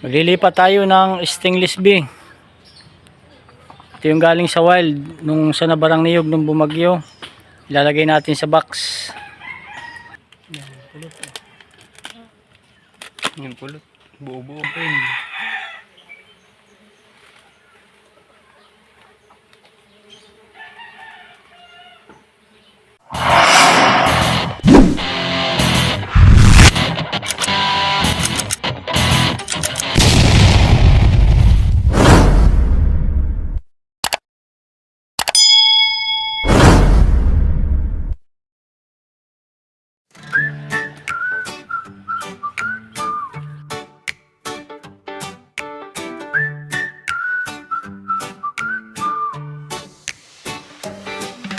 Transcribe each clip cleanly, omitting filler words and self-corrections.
Maglilipat tayo ng stainless B. Ito yung galing sa wild nung sa nabarang niyog nung bumagyo. Ilalagay natin sa box. Yung pulot. Buo-buo pa yun.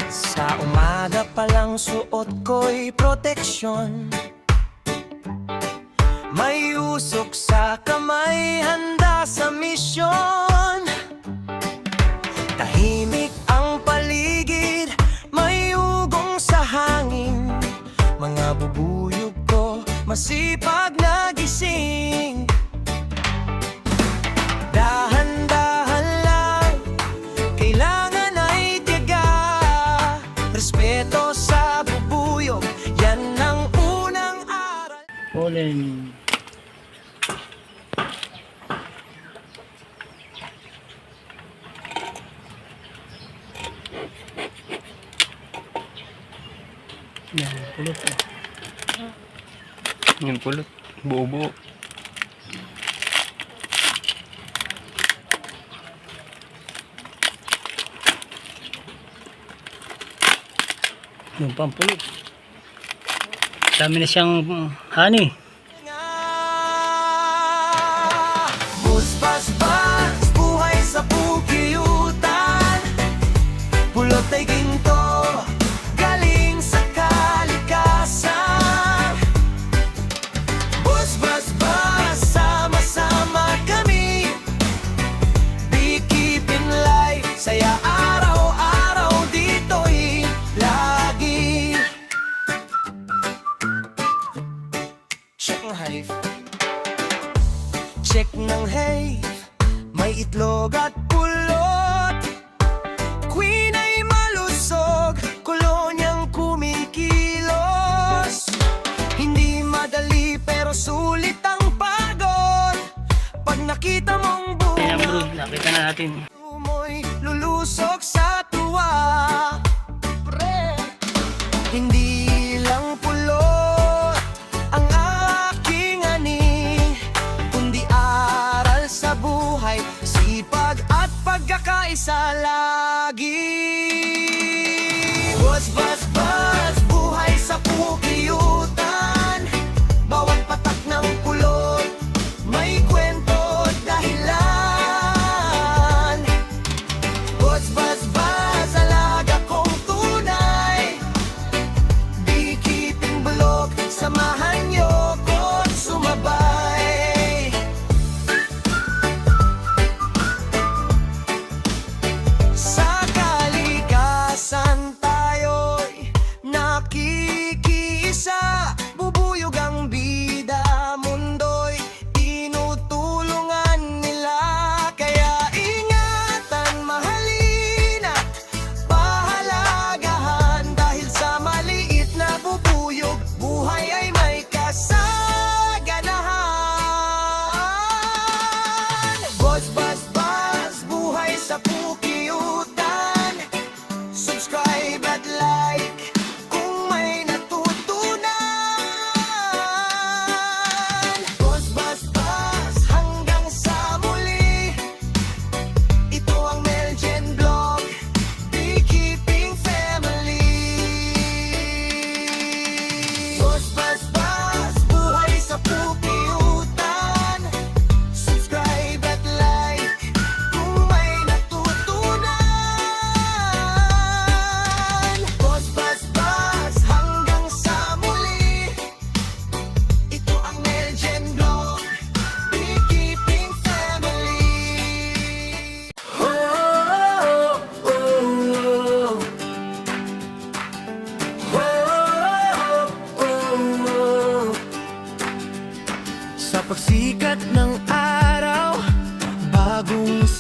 Sa umaga pa lang suot ko'y proteksyon. May usok sa kamay, handa sa misyon. Tahimik ang paligid, may ugong sa hangin. Mga bubuyog ko, masipag na gising. Dahan-dahan lang, kailangan ay tiyaga. Respeto sa bubuyog, yan ang unang aral. Pollen. Yan, pulot. Yung pulot. Buo-buo. Yung pampulot. Dami na siyang honey. Bus-bas-bas, buhay sa bukiyutan. Pulot ay ginto, galing sa kalikasan. Bus-bas-bas, sama-sama kami. Beekeeping life, saya araw-araw dito'y lagi. Check ng hive. Check ng hive, may itlog at pulot. Queen ay malusog, kolonyang kumikilos. Hindi madali pero sulit ang pagod. Pag nakita mong Ayan, bunga, brood. Nakita na natin. mo'y lulusok sa tuwa. Pre, hindi lang pulot ang aking ani, kundi aral sa buhay, sipag at pagkakaisa lagi. Buzz, buzz, buzz, buhay sa pukiyutan. Bawat patak ng pulot may kwento at dahilan. Buzz, buzz, buzz, alaga kong tunay. Beekeeping bulok, samahan niyo ko't sumabay. Sa kalikasan tayo'y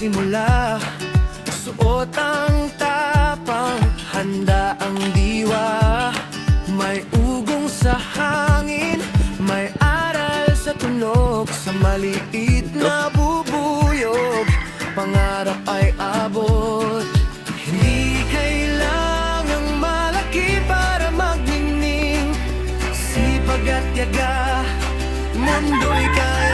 nagsisimula. Suot ang tapang, handa ang diwa. May ugong sa hangin, may aral sa tunog. Sa maliit na bubuyog, pangarap ay abot. Hindi kailangang malaki para magning. Sipag at tiyaga, mundo'y kaya